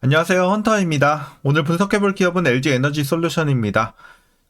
안녕하세요. 헌터입니다. 오늘 분석해볼 기업은 LG에너지솔루션입니다.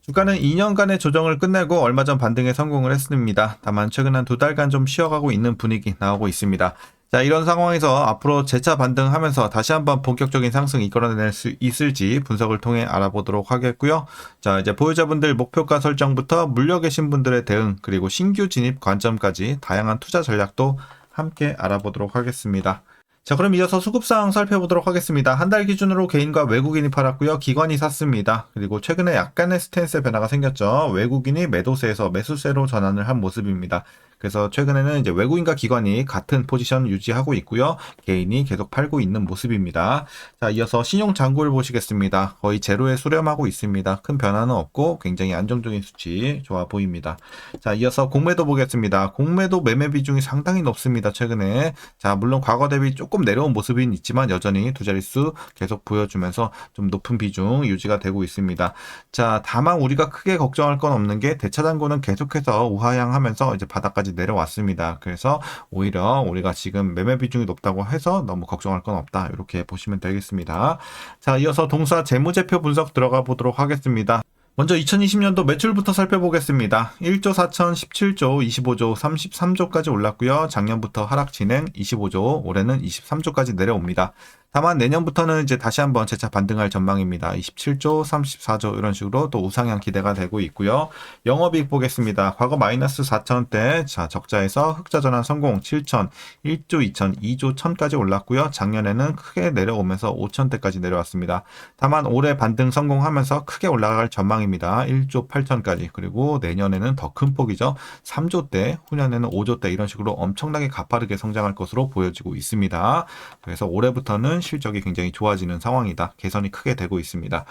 주가는 2년간의 조정을 끝내고 얼마 전 반등에 성공을 했습니다. 다만 최근 한 두 달간 좀 쉬어가고 있는 분위기 나오고 있습니다. 자, 이런 상황에서 앞으로 재차 반등하면서 다시 한번 본격적인 상승 이끌어낼 수 있을지 분석을 통해 알아보도록 하겠고요. 자, 이제 보유자분들 목표가 설정부터 물려 계신 분들의 대응, 그리고 신규 진입 관점까지 다양한 투자 전략도 함께 알아보도록 하겠습니다. 자, 그럼 이어서 수급상 살펴보도록 하겠습니다. 한 달 기준으로 개인과 외국인이 팔았고요. 기관이 샀습니다. 그리고 최근에 약간의 스탠스의 변화가 생겼죠. 외국인이 매도세에서 매수세로 전환을 한 모습입니다. 그래서 최근에는 이제 외국인과 기관이 같은 포지션 유지하고 있고요. 개인이 계속 팔고 있는 모습입니다. 자, 이어서 신용 잔고를 보시겠습니다. 거의 제로에 수렴하고 있습니다. 큰 변화는 없고 굉장히 안정적인 수치 좋아 보입니다. 자, 이어서 공매도 보겠습니다. 공매도 매매 비중이 상당히 높습니다. 최근에. 자, 물론 과거 대비 조금 내려온 모습은 있지만 여전히 두 자릿수 계속 보여주면서 좀 높은 비중 유지가 되고 있습니다. 자, 다만 우리가 크게 걱정할 건 없는 게 대차 잔고는 계속해서 우하향하면서 이제 바닥까지 내려왔습니다. 그래서 오히려 우리가 지금 매매 비중이 높다고 해서 너무 걱정할 건 없다. 이렇게 보시면 되겠습니다. 자, 이어서 동사 재무제표 분석 들어가 보도록 하겠습니다. 먼저 2020년도 매출부터 살펴보겠습니다. 1조 4천, 17조, 25조, 33조까지 올랐고요. 작년부터 하락 진행 25조, 올해는 23조까지 내려옵니다. 다만 내년부터는 이제 다시 한번 재차 반등할 전망입니다. 27조, 34조 이런 식으로 또 우상향 기대가 되고 있고요. 영업이익 보겠습니다. 과거 마이너스 4천대, 자, 적자에서 흑자 전환 성공 7천, 1조 2천, 2조 1천까지 올랐고요. 작년에는 크게 내려오면서 5천대까지 내려왔습니다. 다만 올해 반등 성공하면서 크게 올라갈 전망입니다. 1조 8천까지. 그리고 내년에는 더 큰 폭이죠. 3조대, 후년에는 5조대 이런 식으로 엄청나게 가파르게 성장할 것으로 보여지고 있습니다. 그래서 올해부터는 실적이 굉장히 좋아지는 상황이다. 개선이 크게 되고 있습니다.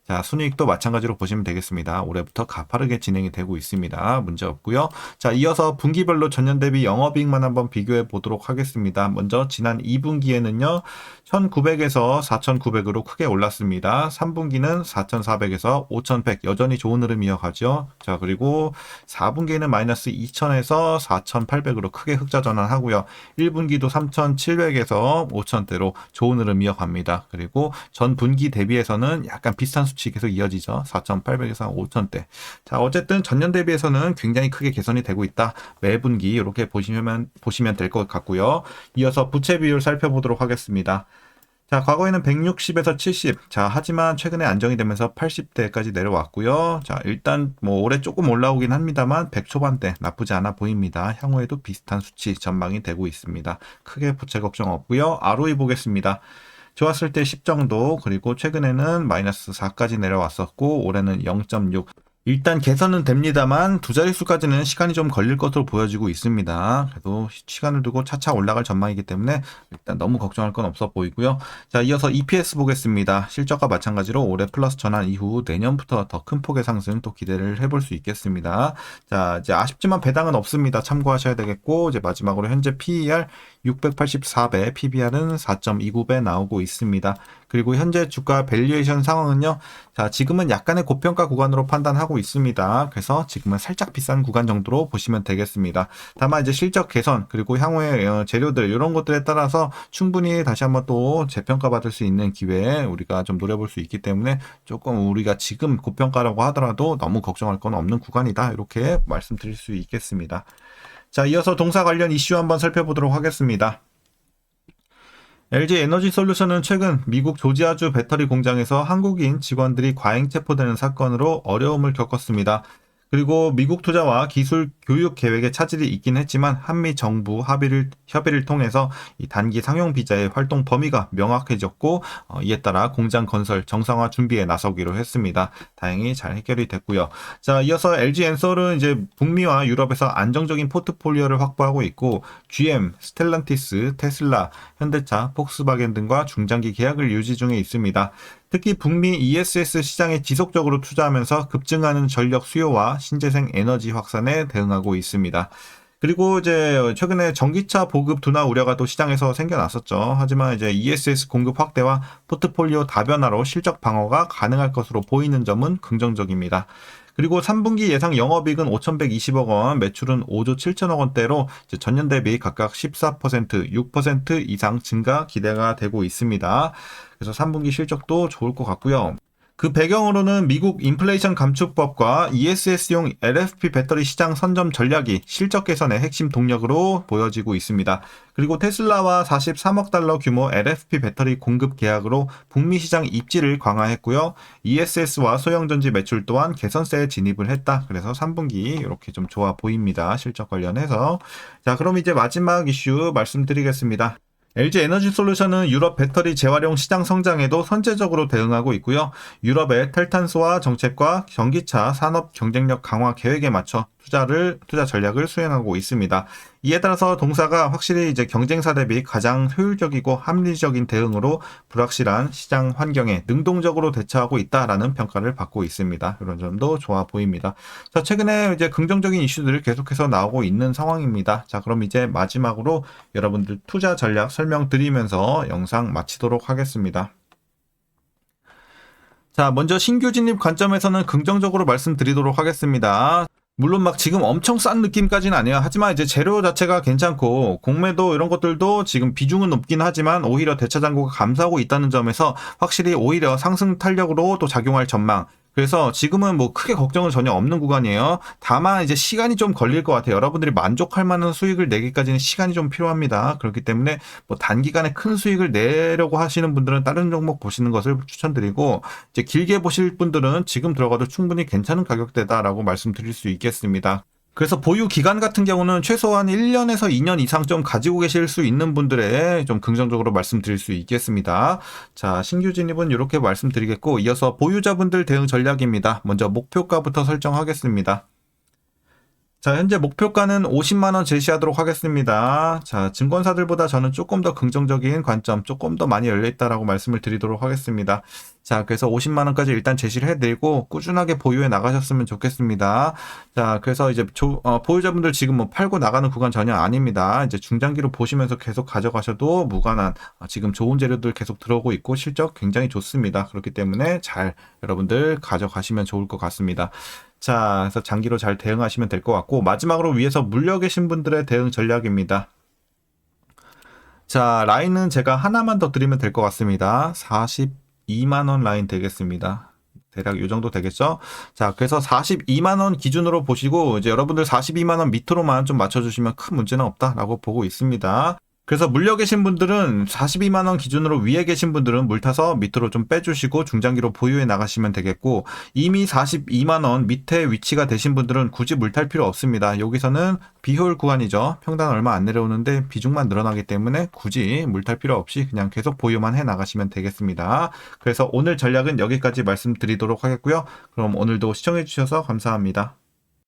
자, 순이익도 마찬가지로 보시면 되겠습니다. 올해부터 가파르게 진행이 되고 있습니다. 문제 없고요. 자, 이어서 분기별로 전년 대비 영업이익만 한번 비교해 보도록 하겠습니다. 먼저 지난 2분기에는요. 1900에서 4900으로 크게 올랐습니다. 3분기는 4400에서 5100 여전히 좋은 흐름 이어가죠. 자, 그리고 4분기에는 마이너스 2000에서 4800으로 크게 흑자 전환하고요. 1분기도 3700에서 5000대로 좋은 흐름 이어갑니다. 그리고 전 분기 대비해서는 약간 비슷한 수치 계속 이어지죠. 4800에서 5000대. 자, 어쨌든 전년 대비해서는 굉장히 크게 개선이 되고 있다. 매분기 이렇게 보시면 될 것 같고요. 이어서 부채 비율 살펴보도록 하겠습니다. 자, 과거에는 160에서 70. 자, 하지만 최근에 안정이 되면서 80대까지 내려왔고요. 자, 일단 뭐 올해 조금 올라오긴 합니다만 100 초반대 나쁘지 않아 보입니다. 향후에도 비슷한 수치 전망이 되고 있습니다. 크게 부채 걱정 없고요. ROE 보겠습니다. 좋았을 때 10 정도, 그리고 최근에는 마이너스 4까지 내려왔었고 올해는 0.6. 일단 개선은 됩니다만 두 자릿수까지는 시간이 좀 걸릴 것으로 보여지고 있습니다. 그래도 시간을 두고 차차 올라갈 전망이기 때문에 일단 너무 걱정할 건 없어 보이고요. 자, 이어서 EPS 보겠습니다. 실적과 마찬가지로 올해 플러스 전환 이후 내년부터 더 큰 폭의 상승 또 기대를 해볼 수 있겠습니다. 자, 이제 아쉽지만 배당은 없습니다. 참고하셔야 되겠고, 이제 마지막으로 현재 PER 684배, PBR은 4.29배 나오고 있습니다. 그리고 현재 주가 밸류에이션 상황은요. 자, 지금은 약간의 고평가 구간으로 판단하고 있습니다. 그래서 지금은 살짝 비싼 구간 정도로 보시면 되겠습니다. 다만 이제 실적 개선 그리고 향후의 재료들 이런 것들에 따라서 충분히 다시 한번 또 재평가 받을 수 있는 기회에 우리가 좀 노려볼 수 있기 때문에 조금 우리가 지금 고평가라고 하더라도 너무 걱정할 건 없는 구간이다. 이렇게 말씀드릴 수 있겠습니다. 자, 이어서 동사 관련 이슈 한번 살펴보도록 하겠습니다. LG에너지솔루션은 최근 미국 조지아주 배터리 공장에서 한국인 직원들이 과잉 체포되는 사건으로 어려움을 겪었습니다. 그리고 미국 투자와 기술 교육 계획에 차질이 있긴 했지만 한미 정부 협의를 통해서 이 단기 상용 비자의 활동 범위가 명확해졌고 이에 따라 공장 건설 정상화 준비에 나서기로 했습니다. 다행히 잘 해결이 됐고요. 자, 이어서 LG엔솔은 이제 북미와 유럽에서 안정적인 포트폴리오를 확보하고 있고 GM, 스텔란티스, 테슬라, 현대차, 폭스바겐 등과 중장기 계약을 유지 중에 있습니다. 특히 북미 ESS 시장에 지속적으로 투자하면서 급증하는 전력 수요와 신재생 에너지 확산에 대응하고 있습니다. 그리고 이제 최근에 전기차 보급 둔화 우려가 또 시장에서 생겨났었죠. 하지만 이제 ESS 공급 확대와 포트폴리오 다변화로 실적 방어가 가능할 것으로 보이는 점은 긍정적입니다. 그리고 3분기 예상 영업이익은 5,120억 원, 매출은 5조 7천억 원대로 전년 대비 각각 14%, 6% 이상 증가 기대가 되고 있습니다. 그래서 3분기 실적도 좋을 것 같고요. 그 배경으로는 미국 인플레이션 감축법과 ESS용 LFP 배터리 시장 선점 전략이 실적 개선의 핵심 동력으로 보여지고 있습니다. 그리고 테슬라와 43억 달러 규모 LFP 배터리 공급 계약으로 북미 시장 입지를 강화했고요. ESS와 소형전지 매출 또한 개선세에 진입을 했다. 그래서 3분기 이렇게 좀 좋아 보입니다. 실적 관련해서. 자, 그럼 이제 마지막 이슈 말씀드리겠습니다. LG 에너지 솔루션은 유럽 배터리 재활용 시장 성장에도 선제적으로 대응하고 있고요. 유럽의 탈탄소화 정책과 전기차 산업 경쟁력 강화 계획에 맞춰 투자 전략을 수행하고 있습니다. 이에 따라서 동사가 확실히 이제 경쟁사 대비 가장 효율적이고 합리적인 대응으로 불확실한 시장 환경에 능동적으로 대처하고 있다라는 평가를 받고 있습니다. 이런 점도 좋아 보입니다. 자, 최근에 이제 긍정적인 이슈들이 계속해서 나오고 있는 상황입니다. 자, 그럼 이제 마지막으로 여러분들 투자 전략 설명드리면서 영상 마치도록 하겠습니다. 자, 먼저 신규 진입 관점에서는 긍정적으로 말씀드리도록 하겠습니다. 물론 막 지금 엄청 싼 느낌까지는 아니에요. 하지만 이제 재료 자체가 괜찮고 공매도 이런 것들도 지금 비중은 높긴 하지만 오히려 대차장고가 감소하고 있다는 점에서 확실히 오히려 상승 탄력으로 또 작용할 전망. 그래서 지금은 뭐 크게 걱정은 전혀 없는 구간이에요. 다만 이제 시간이 좀 걸릴 것 같아요. 여러분들이 만족할 만한 수익을 내기까지는 시간이 좀 필요합니다. 그렇기 때문에 뭐 단기간에 큰 수익을 내려고 하시는 분들은 다른 종목 보시는 것을 추천드리고, 이제 길게 보실 분들은 지금 들어가도 충분히 괜찮은 가격대다라고 말씀드릴 수 있겠습니다. 그래서 보유 기간 같은 경우는 최소한 1년에서 2년 이상 좀 가지고 계실 수 있는 분들의 좀 긍정적으로 말씀드릴 수 있겠습니다. 자, 신규 진입은 이렇게 말씀드리겠고, 이어서 보유자분들 대응 전략입니다. 먼저 목표가부터 설정하겠습니다. 자, 현재 목표가는 50만원 제시하도록 하겠습니다. 자, 증권사들보다 저는 조금 더 긍정적인 관점, 조금 더 많이 열려있다라고 말씀을 드리도록 하겠습니다. 자, 그래서 50만원까지 일단 제시를 해드리고 꾸준하게 보유해 나가셨으면 좋겠습니다. 자, 그래서 이제 보유자분들 지금 뭐 팔고 나가는 구간 전혀 아닙니다. 이제 중장기로 보시면서 계속 가져가셔도 무관한 지금 좋은 재료들 계속 들어오고 있고 실적 굉장히 좋습니다. 그렇기 때문에 잘 여러분들 가져가시면 좋을 것 같습니다. 자, 그래서 장기로 잘 대응하시면 될 것 같고, 마지막으로 위에서 물려 계신 분들의 대응 전략입니다. 자, 라인은 제가 하나만 더 드리면 될 것 같습니다. 42만원 라인 되겠습니다. 대략 이 정도 되겠죠? 자, 그래서 42만원 기준으로 보시고, 이제 여러분들 42만원 밑으로만 좀 맞춰주시면 큰 문제는 없다라고 보고 있습니다. 그래서 물려 계신 분들은 42만원 기준으로 위에 계신 분들은 물타서 밑으로 좀 빼주시고 중장기로 보유해 나가시면 되겠고, 이미 42만원 밑에 위치가 되신 분들은 굳이 물탈 필요 없습니다. 여기서는 비효율 구간이죠. 평단 얼마 안 내려오는데 비중만 늘어나기 때문에 굳이 물탈 필요 없이 그냥 계속 보유만 해 나가시면 되겠습니다. 그래서 오늘 전략은 여기까지 말씀드리도록 하겠고요. 그럼 오늘도 시청해 주셔서 감사합니다.